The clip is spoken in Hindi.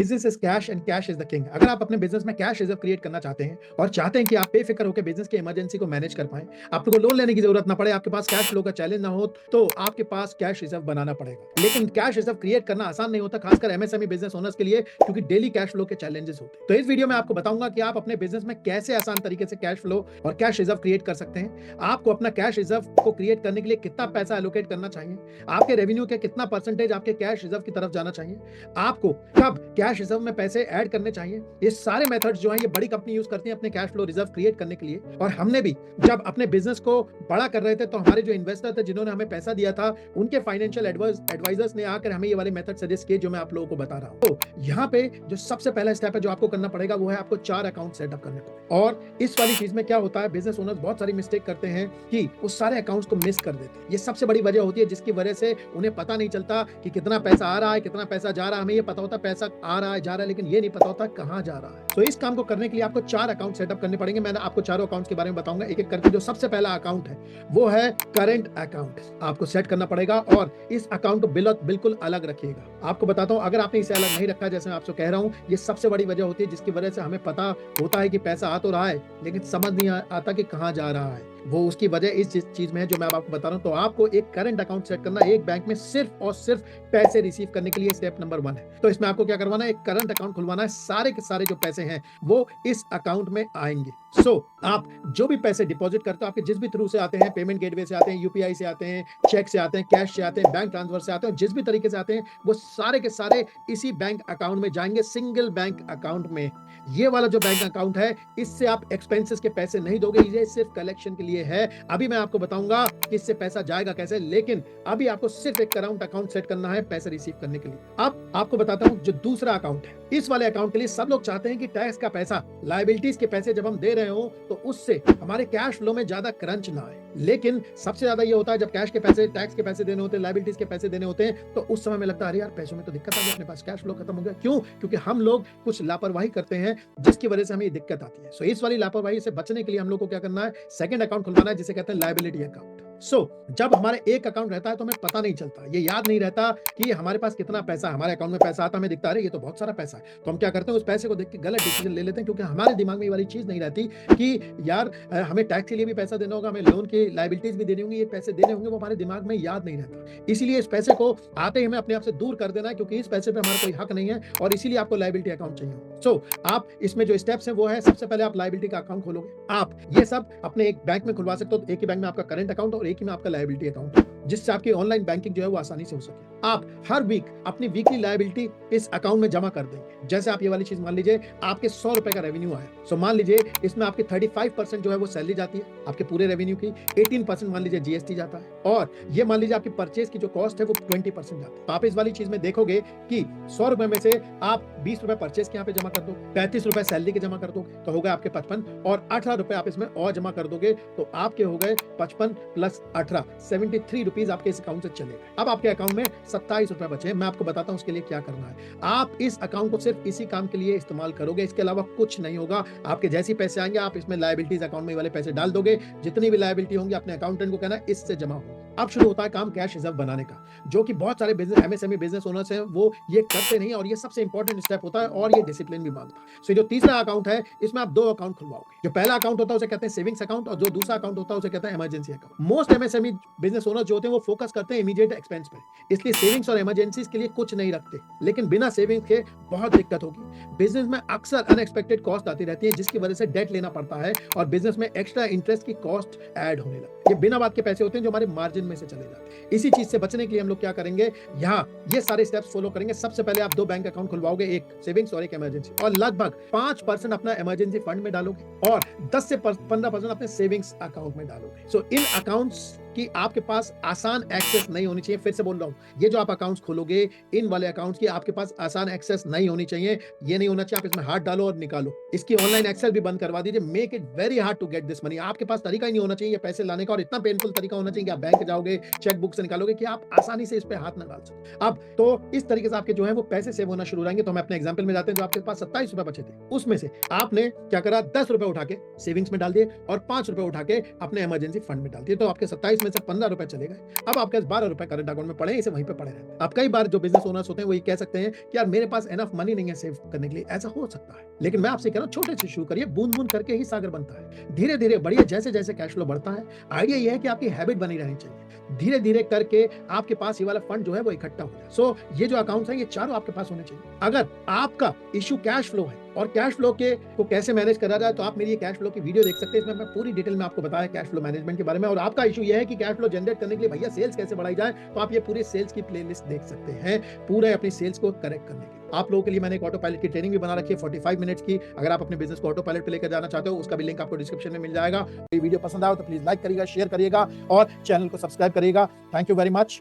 Business is cash and cash is the king. अगर आप अपने बिजनेस में कैश रिजर्व क्रिएट करना चाहते हैं और चाहते हैं कि आप बेफिक्र होकर बिजनेस की इमरजेंसी को मैनेज कर पाएं, आपको लोन लेने की जरूरत ना पड़े, आपके पास कैश फ्लो का चैलेंज ना हो, तो आपके पास कैश रिजर्व बनाना पड़ेगा। लेकिन कैश रिजर्व क्रिएट करना आसान नहीं होता, खासकर एमएसएमई बिजनेस ओनर्स के लिए, क्योंकि डेली कैश फ्लो के चैलेंजेस होते हैं। तो इस वीडियो में आपको बताऊंगा कि आप अपने बिजनेस में कैसे आसान तरीके से कैश फ्लो और कैश रिजर्व क्रिएट कर सकते हैं। आपको अपना कैश रिजर्व को क्रिएट करने के लिए कितना पैसा एलोकेट करना चाहिए, आपके रेवेन्यू के कितना परसेंटेज आपके कैश रिजर्व की तरफ जाना चाहिए, आपको कब कैश रिजर्व में पैसे ऐड करने चाहिए। ये सारे मेथड्स जो हैं ये बड़ी कंपनी यूज करती हैं अपने कैश फ्लो रिजर्व क्रिएट करने के लिए। और हमने भी जब अपने बिजनेस को बड़ा कर रहे थे तो हमारे जो इन्वेस्टर थे जिन्होंने हमें पैसा दिया था, उनके फाइनेंशियल एडवाइजर्स ने आकर हमें ये वाले मेथड सजेस्ट किए जो मैं आप लोगों को बता रहा हूं। तो यहाँ पे जो सबसे पहला स्टेप है जो आपको करना पड़ेगा वो है आपको 4 अकाउंट सेटअप करने पड़ेंगे। और इस वाली चीज में क्या होता है, बिजनेस ओनर्स बहुत सारी मिस्टेक करते हैं कि उस सारे अकाउंट्स को मिस कर देते हैं। ये सबसे बड़ी वजह होती है जिसकी वजह से उन्हें पता नहीं चलता कि कितना पैसा आ रहा है, कितना पैसा जा रहा है। हमें ये पता होता है पैसा आ रहा है, जा रहा है, लेकिन ये नहीं पता होता कहां जा रहा है। तो इस काम को करने के लिए आपको 4 अकाउंट सेटअप करने पड़ेंगे। मैंने आपको चारों अकाउंट्स के बारे में बताऊंगा एक एक करके। जो सबसे पहला अकाउंट है वो है करंट अकाउंट, आपको सेट करना पड़ेगा और इस अकाउंट को बिल्कुल अलग रखिएगा। आपको बताता हूं, अगर आपने इसे अलग नहीं रखा, जैसे मैं आपसे कह रहा हूं, ये सबसे बड़ी वजह होती है जिसकी वजह से हमें पता होता है कि पैसा आ तो रहा है लेकिन समझ नहीं आता कि कहां जा रहा है। वो उसकी वजह इस चीज में है जो मैं आपको बता रहा हूं। तो आपको एक करंट अकाउंट सेट करना एक बैंक में सिर्फ और सिर्फ पैसे रिसीव करने के लिए स्टेप नंबर 1 है। तो इसमें आपको क्या करवाना है, एक करंट अकाउंट खुलवाना है। सारे के सारे जो पैसे हैं वो इस अकाउंट में आएंगे। आप जो भी पैसे डिपॉजिट करते हो, आपके जिस भी थ्रू से आते हैं, पेमेंट गेटवे से आते हैं, यूपीआई से आते हैं, चेक से आते हैं, कैश से आते हैं, बैंक ट्रांसफर से आते हैं, जिस भी तरीके से आते हैं वो सारे के सारे इसी बैंक अकाउंट में जाएंगे, सिंगल बैंक अकाउंट में। ये वाला जो बैंक अकाउंट है इससे आप एक्सपेंसेस के पैसे नहीं दोगे, ये सिर्फ कलेक्शन के लिए है। अभी मैं आपको बताऊंगा कि इससे पैसा जाएगा कैसे, लेकिन अभी आपको सिर्फ एक करंट अकाउंट सेट करना है पैसे रिसीव करने के लिए। अब आपको बताता हूं जो दूसरा अकाउंट है, इस वाले अकाउंट के लिए सब लोग चाहते हैं कि टैक्स का पैसा, लायबिलिटीज के पैसे जब हम दे रहे हो तो उससे हमारे कैश फ्लो में ज्यादा क्रंच ना आए। लेकिन सबसे ज्यादा ये होता है जब कैश के पैसे, टैक्स के पैसे देने होते हैं, लायबिलिटीज के पैसे देने होते हैं, तो उस समय में लगता है अरे यार पैसों में तो दिक्कत आ गई, अपने पास कैश फ्लो खत्म हो गया। क्यों? क्योंकि हम लोग कुछ लापरवाही करते हैं जिसकी वजह से हमें ये दिक्कत आती है। सो इस वाली लापरवाही से बचने के लिए हम लोग को क्या करना है, सेकंड अकाउंट खुलवाना है जिसे कहते हैं लायबिलिटी अकाउंट। जब हमारे एक अकाउंट रहता है तो हमें पता नहीं चलता, ये याद नहीं रहता कि हमारे पास कितना पैसा, हमारे अकाउंट में पैसा आता, हमें दिखता है ये तो बहुत सारा पैसा है। तो हम क्या करते हैं, उस पैसे को देख के गलत डिसीजन ले लेते हैं, क्योंकि हमारे दिमाग में ये वाली चीज नहीं रहती कि यार हमें टैक्स के लिए भी पैसा देना होगा, हमें लोन की लायबिलिटीज भी देनी होंगी, ये पैसे देने होंगे, वो हमारे दिमाग में याद नहीं रहता। इसीलिए इस पैसे को आते ही हमें अपने आप से दूर कर देना है, क्योंकि इस पैसे पे हमारा कोई हक नहीं है और इसीलिए आपको लायबिलिटी अकाउंट चाहिए। आप इसमें जो स्टेप्स हैं वो है, सबसे पहले आप लायबिलिटी का अकाउंट खोलोगे। आप ये सब अपने एक बैंक में खुलवा सकते हो, एक ही बैंक में आपका करंट अकाउंट और एक ही में आपका लायबिलिटी अकाउंट, जिससे आपकी ऑनलाइन बैंकिंग जो है वो आसानी से हो सके। आप हर वीक अपनी वीकली लायबिलिटी इस अकाउंट में जमा कर देंगे। जैसे आप ये वाली चीज मान लीजिए, आपके 100 रुपए का रेवेन्यू आया, तो मान लीजिए इसमें आपकी 35% जो है वो सैलरी जाती है आपके पूरे रेवेन्यू की, 18% मान लीजिए जीएसटी जाता है, और ये मान लीजिए आपकी परचेज की जो कॉस्ट है वो 20% जाती है। तो आप इस वाली चीज में देखोगे कि 100 रुपए में से आप 20 रुपए परचेज के यहाँ पे जमा कर दो, 35 रुपए सैलरी के जमा कर दो, तो हो गए आपके 55, और 18 रुपए आप इसमें और जमा कर दोगे तो आपके हो गए 55 प्लस 18, 73 रुपीज आपके इस अकाउंट से चले गए। अब आपके अकाउंट में 27 रुपए बचे। मैं आपको बताता हूं उसके लिए क्या करना है। आप इस अकाउंट को सिर्फ इसी काम के लिए इस्तेमाल करोगे, इसके अलावा कुछ नहीं होगा। आपके जैसे पैसे आएंगे आप इसमें लायबिलिटीज अकाउंट में वाले पैसे डाल दोगे, जितनी भी लायबिलिटी होंगी अपने अकाउंटेंट को कहना इससे जमा हो। अब शुरू होता है काम कैश रिजर्व बनाने का, जो कि बहुत सारे बिजनेस एमएसएमई बिजनेस ओनर्स हैं वो ये करते नहीं, और ये सबसे इंपॉर्टेंट स्टेप होता है और ये डिसिप्लिन भी मांगता है। सो जो तीसरा अकाउंट है इसमें आप 2 अकाउंट खुलवाओगे। जो पहला अकाउंट होता है उसे कहते हैं सेविंग्स अकाउंट, और जो दूसरा अकाउंट होता है उसे कहते हैं emergency account. Most MSME business owners जो होते हैं वो फोकस करते हैं इमीडिएट एक्सपेंस पे, इसलिए सेविंग्स और इमरजेंसीज के लिए कुछ नहीं रखते। लेकिन बिना सेविंग्स के बहुत दिक्कत होगी। बिजनेस में अक्सर अनएक्सपेक्टेड कॉस्ट आती रहती है जिसकी वजह से डेट लेना पड़ता है और बिजनेस में एक्स्ट्रा इंटरेस्ट की कॉस्ट ऐड होने लगती है। ये बिना बात के पैसे होते हैं जो हमारे मार्जिन में से चले जाते हैं। इसी चीज से बचने के लिए हम लोग क्या करेंगे, यहाँ ये सारे स्टेप्स फॉलो करेंगे। सबसे पहले आप 2 बैंक अकाउंट खुलवाओगे, एक सेविंग्स और एक इमरजेंसी, और लगभग 5% अपना इमरजेंसी फंड में डालोगे और 10 से 15% अपने सेविंग्स अकाउंट में डालोगे। इन अकाउंट्स कि आपके पास आसान एक्सेस नहीं होनी चाहिए। फिर से बोल रहा हूं, ये जो आप अकाउंट्स खोलोगे, इन वाले अकाउंट्स की आपके पास आसान एक्सेस नहीं होनी चाहिए। ये नहीं होना चाहिए आप इसमें हाथ डालो और निकालो। इसकी ऑनलाइन एक्सेस भी बंद करवा दीजिए। Make it very hard to get this money. आपके पास तरीका ही नहीं होना चाहिए पैसे लाने का, और इतना पेनफुल तरीका होना चाहिए कि आप बैंक जाओगे, चेक बुक से निकालोगे, कि आप आसानी से इस पे हाथ ना डाल सको। अब तो इस तरीके से आपके जो है वो पैसे सेव होना शुरू रहेंगे। तो हम अपने एग्जाम्पल में जाते हैं। जो आपके पास 27 रुपए बचे थे उसमें से आपने क्या करा, 10 रुपए उठा के सेविंग्स में डाल दिए और 5 रुपए उठा के अपने इमरजेंसी फंड में डाल दिए। तो आपके 27 इसमें से 15 रुपए चले गए, अब आपके पास 12 रुपए करंट अकाउंट में पड़े हैं, इसे वहीं पे पड़े रहते हैं। अब कई बार जो बिज़नेस ओनर्स होते हैं वो ये कह सकते हैं कि यार मेरे पास इनफ मनी नहीं है सेव करने के लिए, ऐसा हो सकता है। लेकिन मैं आपसे कह रहा हूँ छोटे से शुरू करिए, बूँद-बूँद करके ही सागर बनता है। धीरे-धीरे बढ़िए, जैसे-जैसे कैश फ्लो बढ़ता है, आइडिया ये है कि आपकी हैबिट बनी रहनी चाहिए। धीरे-धीरे करके आपके पास ये वाला फंड जो है वो इकट्ठा हो जाए। सो ये जो अकाउंट्स हैं ये चारों आपके पास होने चाहिए। अगर आपका इश्यू कैश फ्लो है और कैश फ्लो के को कैसे मैनेज करा जाए, तो आप मेरी ये कैश फ्लो की वीडियो देख सकते हैं। इसमें मैं पूरी डिटेल में आपको बताया कैश फ्लो मैनेजमेंट के बारे में। और आपका इश्यू ये है कि कैश फ्लो जनरेट करने के लिए भैया सेल्स कैसे बढ़ाई जाए, तो आप ये पूरे सेल्स की प्लेलिस्ट देख सकते हैं, पूरे अपनी सेल्स को करेक्ट करने के लिए। आप लोगों के लिए मैंने एक ऑटो पायलट की ट्रेनिंग भी बना रखी है 45 मिनट्स की। अगर आप अपने बिज़नेस को ऑटो पायलट पे लेकर जाना चाहते हो, उसका भी लिंक आपको डिस्क्रिप्शन में मिल जाएगा। ये वीडियो पसंद आए तो प्लीज़ लाइक करिएगा, शेयर करिएगा और चैनल को सब्सक्राइब करिएगा। Thank you very much.